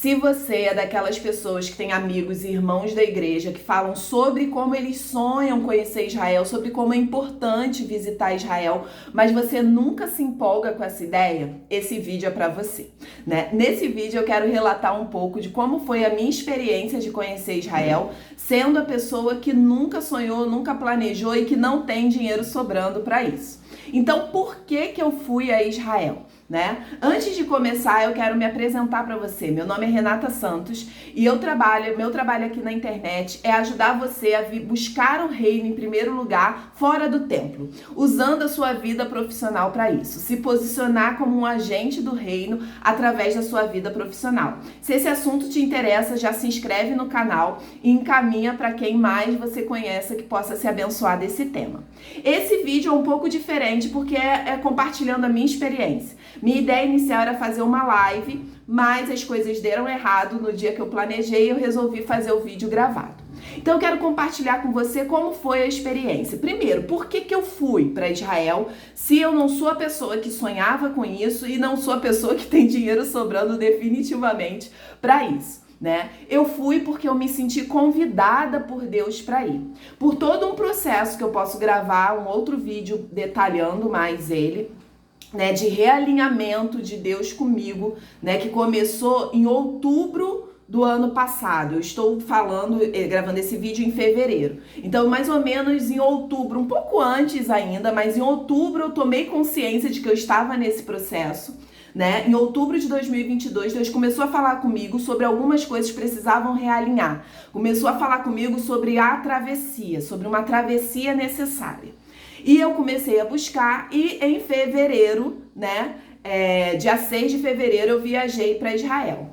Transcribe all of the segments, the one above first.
Se você é daquelas pessoas que tem amigos e irmãos da igreja que falam sobre como eles sonham conhecer Israel, sobre como é importante visitar Israel, mas você nunca se empolga com essa ideia, esse vídeo é para você, né? Nesse vídeo eu quero relatar um pouco de como foi a minha experiência de conhecer Israel, sendo a pessoa que nunca sonhou, nunca planejou e que não tem dinheiro sobrando para isso. Então, por que eu fui a Israel? Né? Antes de começar, eu quero me apresentar para você. Meu nome é Renata Santos e meu trabalho aqui na internet é ajudar você a buscar o reino em primeiro lugar fora do templo, usando a sua vida profissional para isso, se posicionar como um agente do reino através da sua vida profissional. Se esse assunto te interessa, já se inscreve no canal e encaminha para quem mais você conheça que possa se abençoar desse tema. Esse vídeo é um pouco diferente porque é compartilhando a minha experiência. Minha ideia inicial era fazer uma live, mas as coisas deram errado no dia que eu planejei e eu resolvi fazer o vídeo gravado. Então eu quero compartilhar com você como foi a experiência. Primeiro, por que eu fui para Israel se eu não sou a pessoa que sonhava com isso e não sou a pessoa que tem dinheiro sobrando definitivamente para isso? Né? Eu fui porque eu me senti convidada por Deus para ir. Por todo um processo que eu posso gravar um outro vídeo detalhando mais ele, né, de realinhamento de Deus comigo, né, que começou em outubro do ano passado. Eu estou gravando esse vídeo em fevereiro. Então, mais ou menos em outubro, um pouco antes ainda, mas em outubro eu tomei consciência de que eu estava nesse processo. Né? Em outubro de 2022, Deus começou a falar comigo sobre algumas coisas que precisavam realinhar. Começou a falar comigo sobre a travessia, sobre uma travessia necessária. E eu comecei a buscar e em fevereiro, né, dia 6 de fevereiro, eu viajei para Israel.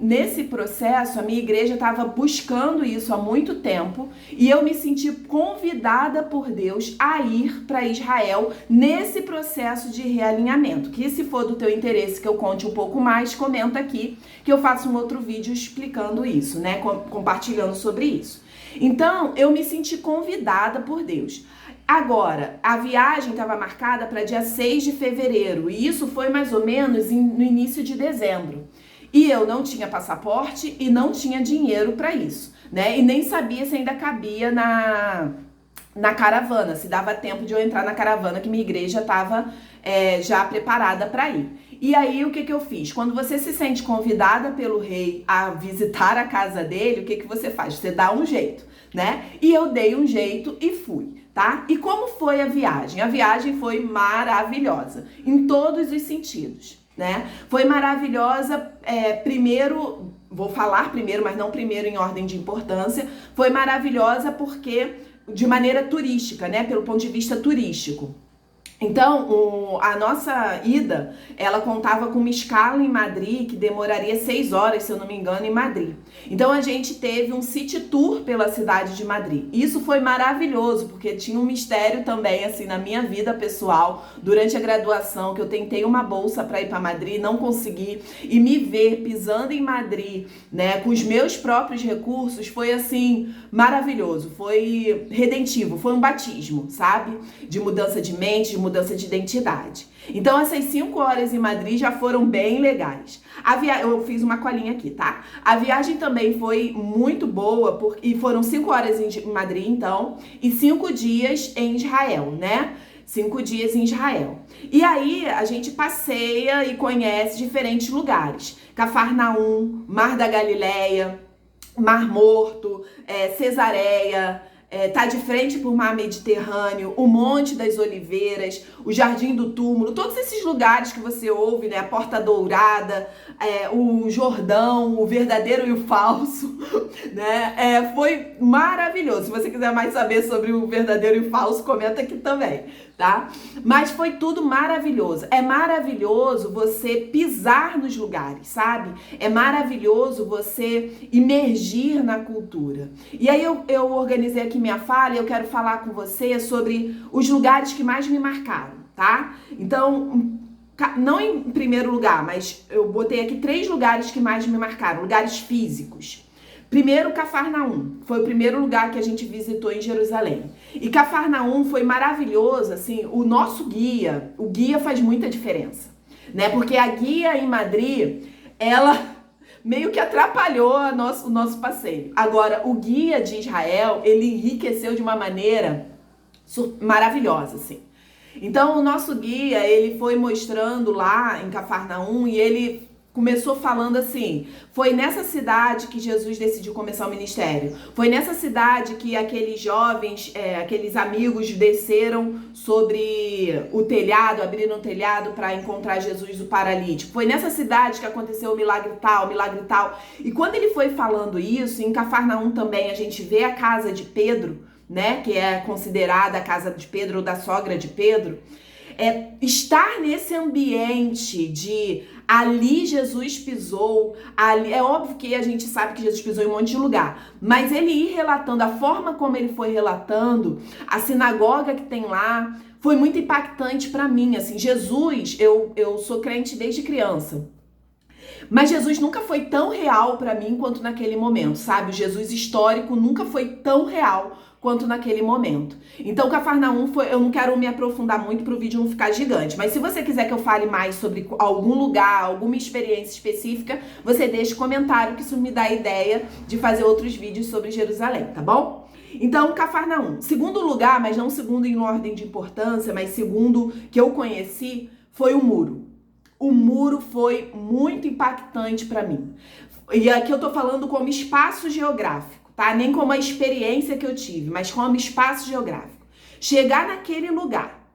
Nesse processo, a minha igreja estava buscando isso há muito tempo e eu me senti convidada por Deus a ir para Israel nesse processo de realinhamento. Que se for do teu interesse que eu conte um pouco mais, comenta aqui que eu faço um outro vídeo explicando isso, né, compartilhando sobre isso. Então, eu me senti convidada por Deus. Agora, a viagem estava marcada para dia 6 de fevereiro e isso foi mais ou menos no início de dezembro. E eu não tinha passaporte e não tinha dinheiro para isso, né? E nem sabia se ainda cabia na caravana, se dava tempo de eu entrar na caravana que minha igreja estava já preparada para ir. E aí, o que eu fiz? Quando você se sente convidada pelo rei a visitar a casa dele, o que você faz? Você dá um jeito, né? E eu dei um jeito e fui. Tá? E como foi a viagem? A viagem foi maravilhosa, em todos os sentidos, né? Foi maravilhosa, primeiro, vou falar primeiro, mas não primeiro em ordem de importância, foi maravilhosa porque, de maneira turística, né? Pelo ponto de vista turístico. Então, a nossa ida, ela contava com uma escala em Madrid que demoraria 6 horas, se eu não me engano, em Madrid. Então, a gente teve um city tour pela cidade de Madrid. Isso foi maravilhoso, porque tinha um mistério também, assim, na minha vida pessoal, durante a graduação, que eu tentei uma bolsa para ir para Madrid, não consegui, e me ver pisando em Madrid, né, com os meus próprios recursos, foi, assim, maravilhoso, foi redentivo, foi um batismo, sabe? De mudança de mente, de mudança de identidade. Então, essas 5 horas em Madrid já foram bem legais. Eu fiz uma colinha aqui, tá? A viagem também foi muito boa, e foram 5 horas em Madrid, então, e 5 dias em Israel, né? 5 dias em Israel. E aí, a gente passeia e conhece diferentes lugares. Cafarnaum, Mar da Galileia, Mar Morto, Cesareia, tá de frente pro Mar Mediterrâneo, o Monte das Oliveiras, o Jardim do Túmulo, todos esses lugares que você ouve, né? A Porta Dourada, o Jordão, o verdadeiro e o falso, né? Foi maravilhoso. Se você quiser mais saber sobre o verdadeiro e o falso, comenta aqui também, tá? Mas foi tudo maravilhoso. É maravilhoso você pisar nos lugares, sabe? É maravilhoso você imergir na cultura. E aí eu organizei aqui minha fala e eu quero falar com você sobre os lugares que mais me marcaram, tá? Então, não em primeiro lugar, mas eu botei aqui 3 lugares que mais me marcaram, lugares físicos. Primeiro, Cafarnaum, foi o primeiro lugar que a gente visitou em Jerusalém. E Cafarnaum foi maravilhoso, assim, o guia faz muita diferença, né? Porque a guia em Madrid, ela meio que atrapalhou o nosso passeio. Agora, o guia de Israel, ele enriqueceu de uma maneira maravilhosa, assim. Então, o nosso guia, ele foi mostrando lá em Cafarnaum e ele começou falando assim: foi nessa cidade que Jesus decidiu começar o ministério. Foi nessa cidade que aqueles jovens, aqueles amigos desceram sobre o telhado, abriram o telhado para encontrar Jesus, o paralítico. Foi nessa cidade que aconteceu o milagre tal, milagre tal. E quando ele foi falando isso, em Cafarnaum também a gente vê a casa de Pedro, né, que é considerada a casa de Pedro ou da sogra de Pedro. Estar nesse ambiente de ali Jesus pisou, ali, é óbvio que a gente sabe que Jesus pisou em um monte de lugar, mas ele ir relatando, a forma como ele foi relatando, a sinagoga que tem lá, foi muito impactante para mim, assim. Jesus, eu sou crente desde criança, mas Jesus nunca foi tão real para mim quanto naquele momento, sabe? O Jesus histórico nunca foi tão real quanto naquele momento. Então, Cafarnaum eu não quero me aprofundar muito para o vídeo não ficar gigante, mas se você quiser que eu fale mais sobre algum lugar, alguma experiência específica, você deixa comentário, que isso me dá a ideia de fazer outros vídeos sobre Jerusalém, tá bom? Então, Cafarnaum. Segundo lugar, mas não segundo em ordem de importância, mas segundo que eu conheci, foi o muro. O muro foi muito impactante para mim. E aqui eu tô falando como espaço geográfico, tá? Nem como a experiência que eu tive, mas como espaço geográfico. Chegar naquele lugar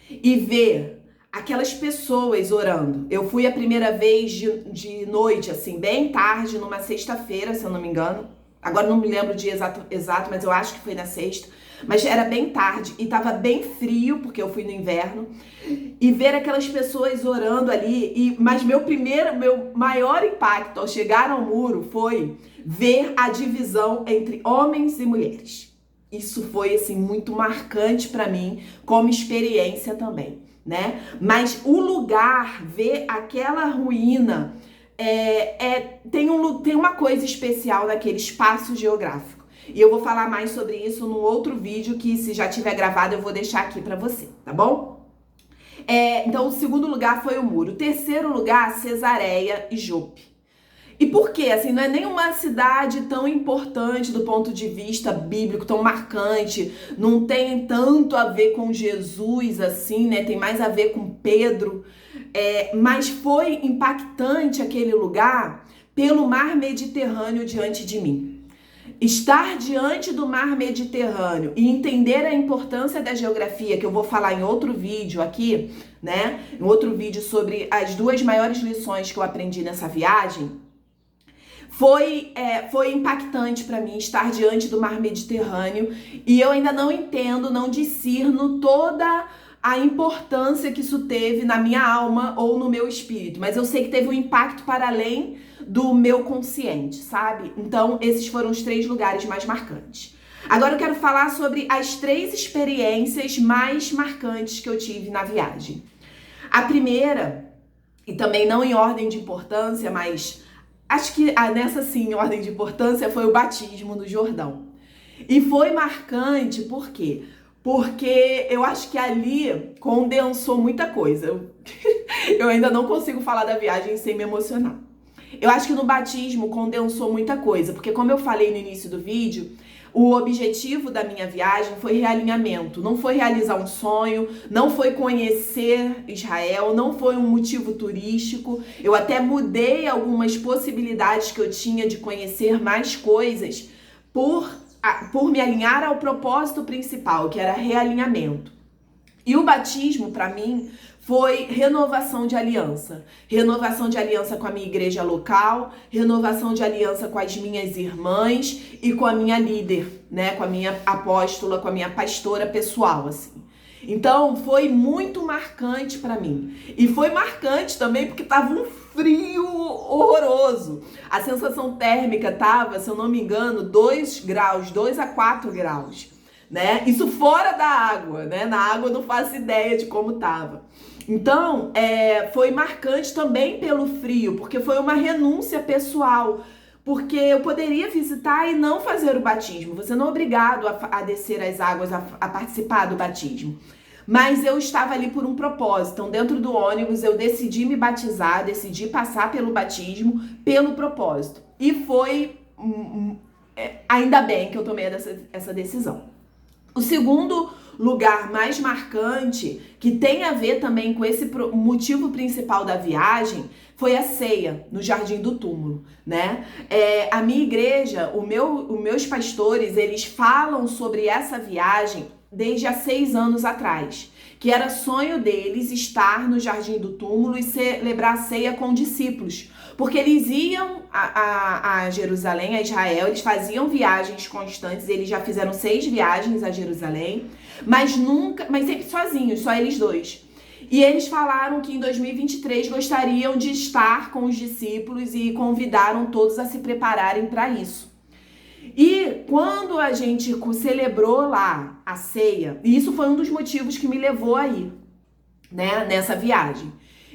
e ver aquelas pessoas orando. Eu fui a primeira vez de noite, assim, bem tarde, numa sexta-feira, se eu não me engano. Agora não me lembro o dia exato, mas eu acho que foi na sexta. Mas era bem tarde e tava bem frio, porque eu fui no inverno. E ver aquelas pessoas orando ali. Mas meu maior impacto ao chegar ao muro foi ver a divisão entre homens e mulheres. Isso foi, assim, muito marcante para mim, como experiência também, né? Mas o lugar, ver aquela ruína, tem uma coisa especial naquele espaço geográfico. E eu vou falar mais sobre isso num outro vídeo que, se já tiver gravado, eu vou deixar aqui pra você, tá bom? Então, o segundo lugar foi o muro. O terceiro lugar, Cesareia e Jope. E por quê? Assim, não é nenhuma cidade tão importante do ponto de vista bíblico, tão marcante, não tem tanto a ver com Jesus, assim, né? Tem mais a ver com Pedro. Mas foi impactante aquele lugar pelo mar Mediterrâneo diante de mim. Estar diante do mar Mediterrâneo e entender a importância da geografia, que eu vou falar em outro vídeo aqui, né? Em outro vídeo sobre as 2 maiores lições que eu aprendi nessa viagem, foi impactante para mim estar diante do mar Mediterrâneo, e eu ainda não entendo, não discerno toda a importância que isso teve na minha alma ou no meu espírito, mas eu sei que teve um impacto para além do meu consciente, sabe? Então, esses foram os 3 lugares mais marcantes. Agora eu quero falar sobre as 3 experiências mais marcantes que eu tive na viagem. A primeira, e também não em ordem de importância, mas acho que nessa sim, em ordem de importância, foi o batismo no Jordão. E foi marcante, por quê? Porque eu acho que ali condensou muita coisa. Eu ainda não consigo falar da viagem sem me emocionar. Eu acho que no batismo condensou muita coisa, porque, como eu falei no início do vídeo, o objetivo da minha viagem foi realinhamento. Não foi realizar um sonho, não foi conhecer Israel, não foi um motivo turístico. Eu até mudei algumas possibilidades que eu tinha de conhecer mais coisas por me alinhar ao propósito principal, que era realinhamento. E o batismo, para mim, foi renovação de aliança. Renovação de aliança com a minha igreja local, renovação de aliança com as minhas irmãs e com a minha líder, né? Com a minha apóstola, com a minha pastora pessoal, assim. Então, foi muito marcante para mim. E foi marcante também porque tava um frio horroroso. A sensação térmica tava, se eu não me engano, 2 graus, 2 a 4 graus, né? Isso fora da água, né? Na água eu não faço ideia de como tava. Então, foi marcante também pelo frio, porque foi uma renúncia pessoal. Porque eu poderia visitar e não fazer o batismo. Você não é obrigado a descer as águas, a participar do batismo. Mas eu estava ali por um propósito. Então, dentro do ônibus, eu decidi me batizar, decidi passar pelo batismo, pelo propósito. E foi ainda bem que eu tomei essa decisão. O segundo lugar mais marcante, que tem a ver também com esse motivo principal da viagem, foi a ceia no Jardim do Túmulo, né? A minha igreja, os meus pastores, eles falam sobre essa viagem desde há 6 anos atrás, que era sonho deles estar no Jardim do Túmulo e celebrar a ceia com discípulos, porque eles iam a Jerusalém, a Israel, eles faziam viagens constantes, eles já fizeram 6 viagens a Jerusalém, mas sempre sozinhos, só eles dois. E eles falaram que em 2023 gostariam de estar com os discípulos e convidaram todos a se prepararem para isso. E quando a gente celebrou lá a ceia, e isso foi um dos motivos que me levou aí, né, nessa viagem.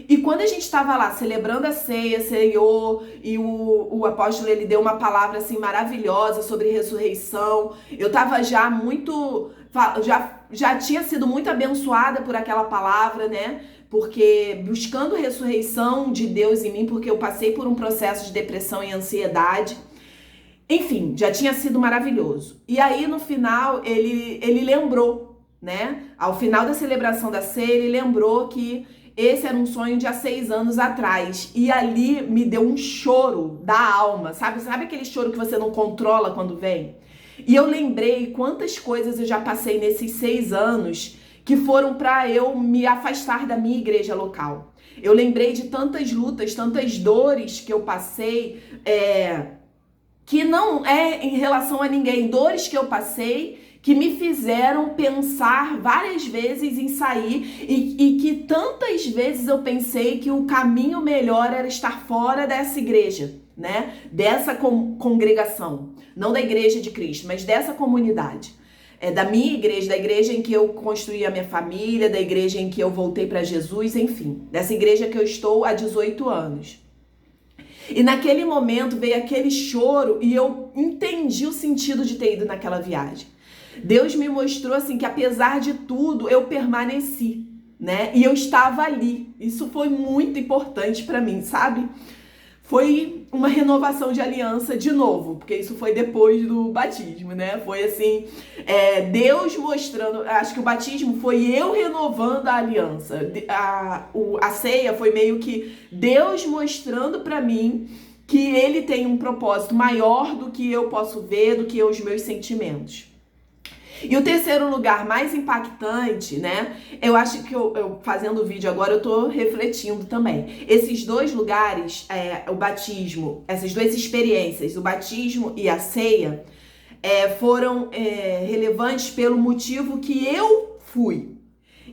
E quando a gente estava lá celebrando a ceia, ceiou, e o apóstolo ele deu uma palavra assim maravilhosa sobre ressurreição, eu estava já muito, já tinha sido muito abençoada por aquela palavra, né? Porque buscando ressurreição de Deus em mim, porque eu passei por um processo de depressão e ansiedade. Enfim, já tinha sido maravilhoso. E aí, no final, ele lembrou, né? Ao final da celebração da ceia, ele lembrou que esse era um sonho de há 6 anos atrás. E ali me deu um choro da alma, sabe? Sabe aquele choro que você não controla quando vem? E eu lembrei quantas coisas eu já passei nesses 6 anos que foram para eu me afastar da minha igreja local. Eu lembrei de tantas lutas, tantas dores que eu passei, que não é em relação a ninguém, dores que eu passei que me fizeram pensar várias vezes em sair e que tantas vezes eu pensei que o caminho melhor era estar fora dessa igreja, né? Dessa congregação, não da igreja de Cristo, mas dessa comunidade. Da minha igreja, da igreja em que eu construí a minha família, da igreja em que eu voltei para Jesus, enfim, dessa igreja que eu estou há 18 anos. E naquele momento veio aquele choro e eu entendi o sentido de ter ido naquela viagem. Deus me mostrou assim que apesar de tudo eu permaneci, né? E eu estava ali. Isso foi muito importante para mim, sabe? Foi uma renovação de aliança de novo, porque isso foi depois do batismo, né? Foi assim, Deus mostrando, acho que o batismo foi eu renovando a aliança. A ceia foi meio que Deus mostrando para mim que ele tem um propósito maior do que eu posso ver, do que os meus sentimentos. E o terceiro lugar mais impactante, né? Eu acho que eu fazendo o vídeo agora eu tô refletindo também. Esses 2 lugares, o batismo, essas 2 experiências, o batismo e a ceia, foram relevantes pelo motivo que eu fui.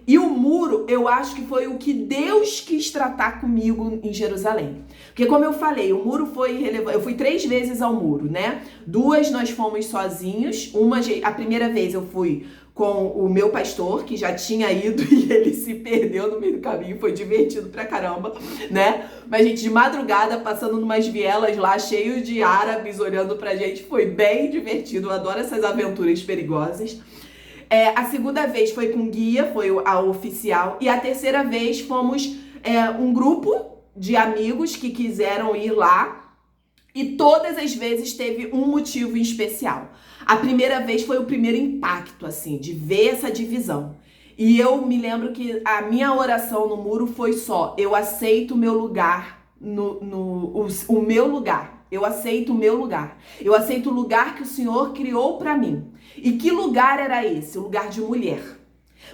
E o muro, eu acho que foi o que Deus quis tratar comigo em Jerusalém. Porque como eu falei, o muro foi relevante. Eu fui 3 vezes ao muro, né? 2 nós fomos sozinhos. A primeira vez eu fui com o meu pastor, que já tinha ido e ele se perdeu no meio do caminho. Foi divertido pra caramba, né? Mas a gente de madrugada, passando numas vielas lá, cheio de árabes olhando pra gente. Foi bem divertido. Eu adoro essas aventuras perigosas. A segunda vez foi com guia, foi a oficial. E a terceira vez fomos um grupo de amigos que quiseram ir lá. E todas as vezes teve um motivo em especial. A primeira vez foi o primeiro impacto, assim, de ver essa divisão. E eu me lembro que a minha oração no muro foi só: eu aceito o meu lugar, o meu lugar. Eu aceito o meu lugar. Eu aceito o lugar que o Senhor criou para mim. E que lugar era esse? O lugar de mulher.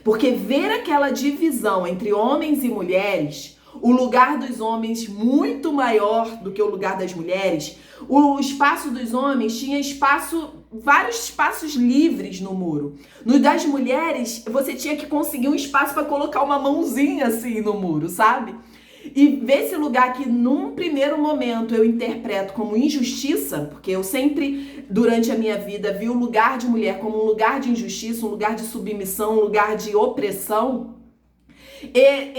Porque ver aquela divisão entre homens e mulheres, o lugar dos homens muito maior do que o lugar das mulheres, o espaço dos homens tinha vários espaços livres no muro. No das mulheres, você tinha que conseguir um espaço para colocar uma mãozinha assim no muro, sabe? E ver esse lugar que num primeiro momento eu interpreto como injustiça, porque eu sempre, durante a minha vida, vi o lugar de mulher como um lugar de injustiça, um lugar de submissão, um lugar de opressão. E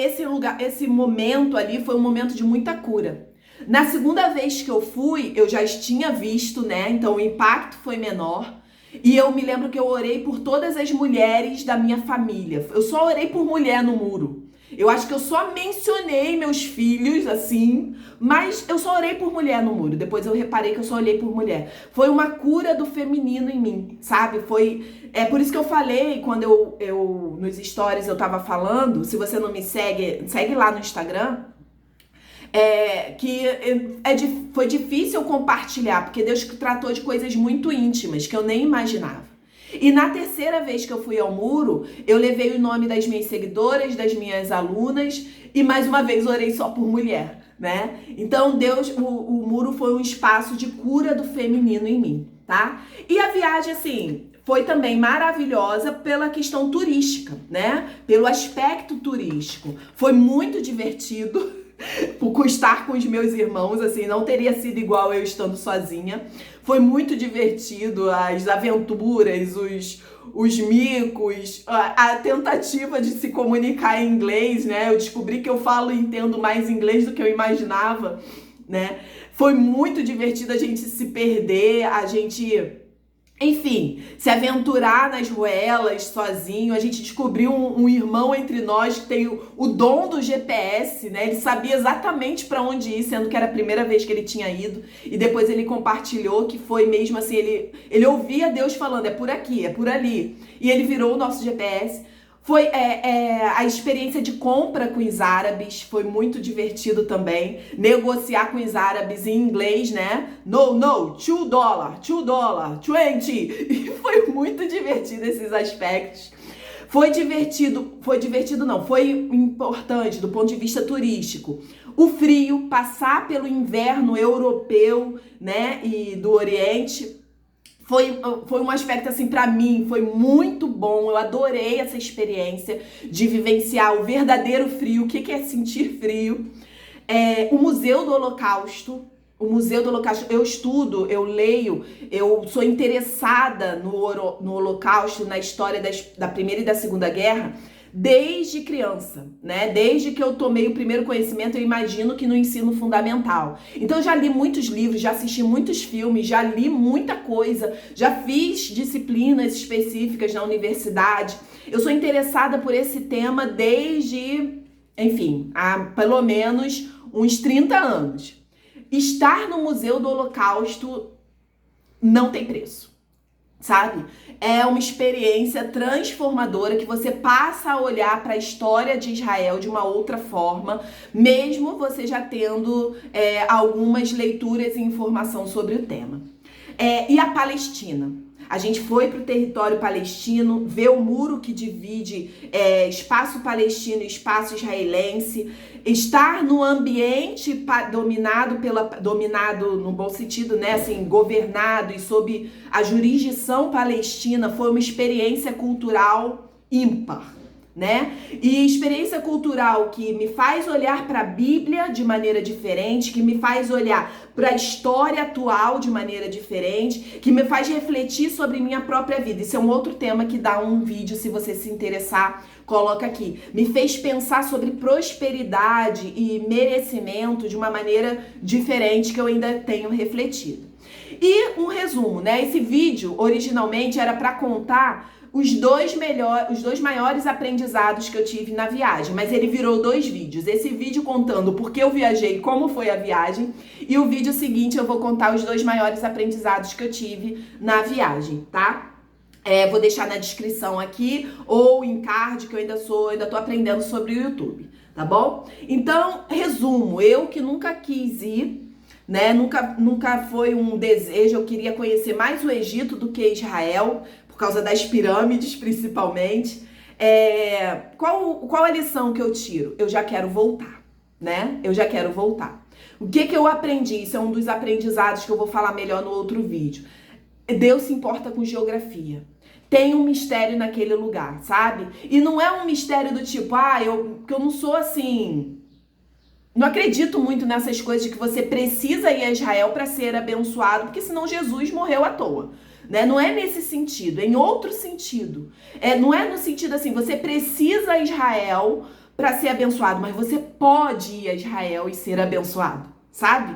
esse momento ali foi um momento de muita cura. Na segunda vez que eu fui, eu já tinha visto, né? Então o impacto foi menor. E eu me lembro que eu orei por todas as mulheres da minha família. Eu só orei por mulher no muro. Eu acho que eu só mencionei meus filhos, assim, mas eu só orei por mulher no muro. Depois eu reparei que eu só olhei por mulher. Foi uma cura do feminino em mim, sabe? É por isso que eu falei, quando eu nos stories eu tava falando, se você não me segue, segue lá no Instagram, foi difícil eu compartilhar, porque Deus tratou de coisas muito íntimas, que eu nem imaginava. E na terceira vez que eu fui ao muro, eu levei o nome das minhas seguidoras, das minhas alunas, e mais uma vez orei só por mulher, né? Então o muro foi um espaço de cura do feminino em mim, tá? E a viagem, assim, foi também maravilhosa pela questão turística, né? Pelo aspecto turístico. Foi muito divertido. Por estar com os meus irmãos, assim, não teria sido igual eu estando sozinha. Foi muito divertido, as aventuras, os micos, a tentativa de se comunicar em inglês, né? Eu descobri que eu falo e entendo mais inglês do que eu imaginava, né? Foi muito divertido a gente se perder, a gente... Enfim, se aventurar nas ruelas sozinho. A gente descobriu um irmão entre nós que tem o dom do GPS, né? Ele sabia exatamente para onde ir, sendo que era a primeira vez que ele tinha ido. E depois ele compartilhou que foi mesmo assim, ele ouvia Deus falando, é por aqui, é por ali. E ele virou o nosso GPS. Foi a experiência de compra com os árabes, foi muito divertido também. Negociar com os árabes em inglês, né? No, $2, $20. E foi muito divertido esses aspectos. Foi divertido não, foi importante do ponto de vista turístico. O frio, passar pelo inverno europeu, né? E do Oriente. Foi um aspecto, assim, pra mim, foi muito bom. Eu adorei essa experiência de vivenciar o verdadeiro frio. O que é sentir frio? O Museu do Holocausto. O Museu do Holocausto, eu estudo, eu leio, eu sou interessada no Holocausto, na história da Primeira e da Segunda Guerra, desde criança, né? Desde que eu tomei o primeiro conhecimento, eu imagino que no ensino fundamental. Então eu já li muitos livros, já assisti muitos filmes, já li muita coisa, já fiz disciplinas específicas na universidade. Eu sou interessada por esse tema desde, enfim, há pelo menos uns 30 anos. Estar no Museu do Holocausto não tem preço. Sabe? É uma experiência transformadora que você passa a olhar para a história de Israel de uma outra forma, mesmo você já tendo algumas leituras e informação sobre o tema. E a Palestina? A gente foi para o território palestino, ver o muro que divide espaço palestino e espaço israelense, estar no ambiente dominado no bom sentido, né, assim, governado e sob a jurisdição palestina, foi uma experiência cultural ímpar, né? E experiência cultural que me faz olhar para a Bíblia de maneira diferente, que me faz olhar para a história atual de maneira diferente, que me faz refletir sobre minha própria vida. Isso é um outro tema que dá um vídeo, se você se interessar, coloca aqui. Me fez pensar sobre prosperidade e merecimento de uma maneira diferente que eu ainda tenho refletido. E um resumo, né? Esse vídeo originalmente era para contar os dois maiores aprendizados que eu tive na viagem, mas ele virou 2 vídeos. Esse vídeo contando por que eu viajei e como foi a viagem, e o vídeo seguinte eu vou contar os 2 maiores aprendizados que eu tive na viagem, tá? Vou deixar na descrição aqui ou em card, que eu ainda tô aprendendo sobre o YouTube, tá bom? Então, resumo, eu que nunca quis ir, né? Nunca foi um desejo, eu queria conhecer mais o Egito do que Israel, por causa das pirâmides, principalmente. Qual a lição que eu tiro? Eu já quero voltar, né? Eu já quero voltar. O que eu aprendi? Isso é um dos aprendizados que eu vou falar melhor no outro vídeo. Deus se importa com geografia. Tem um mistério naquele lugar, sabe? E não é um mistério do tipo, que eu não sou assim... Não acredito muito nessas coisas de que você precisa ir a Israel para ser abençoado, porque senão Jesus morreu à toa. Né? Não é nesse sentido, é em outro sentido. Não é no sentido assim, você precisa ir a Israel para ser abençoado, mas você pode ir a Israel e ser abençoado, sabe?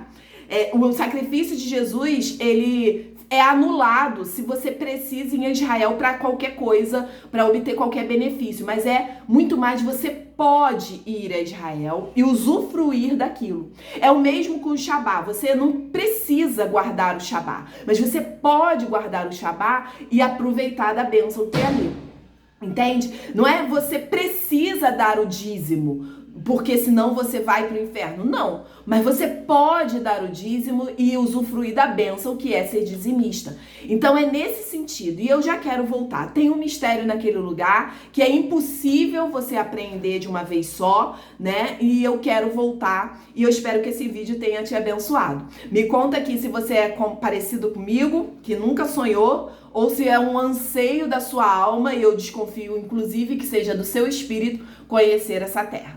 O sacrifício de Jesus, ele é anulado se você precisa ir em Israel para qualquer coisa, para obter qualquer benefício, mas é muito mais você pode ir a Israel e usufruir daquilo. É o mesmo com o Shabá, você não precisa guardar o Shabá, mas você pode guardar o Shabá e aproveitar da bênção que é ali. Entende? Não é você precisa dar o dízimo, porque senão você vai para o inferno. Não, mas você pode dar o dízimo e usufruir da bênção que é ser dizimista. Então é nesse sentido, e eu já quero voltar. Tem um mistério naquele lugar que é impossível você aprender de uma vez só, né? E eu quero voltar e eu espero que esse vídeo tenha te abençoado. Me conta aqui se você é parecido comigo, que nunca sonhou, ou se é um anseio da sua alma, e eu desconfio inclusive que seja do seu espírito conhecer essa terra.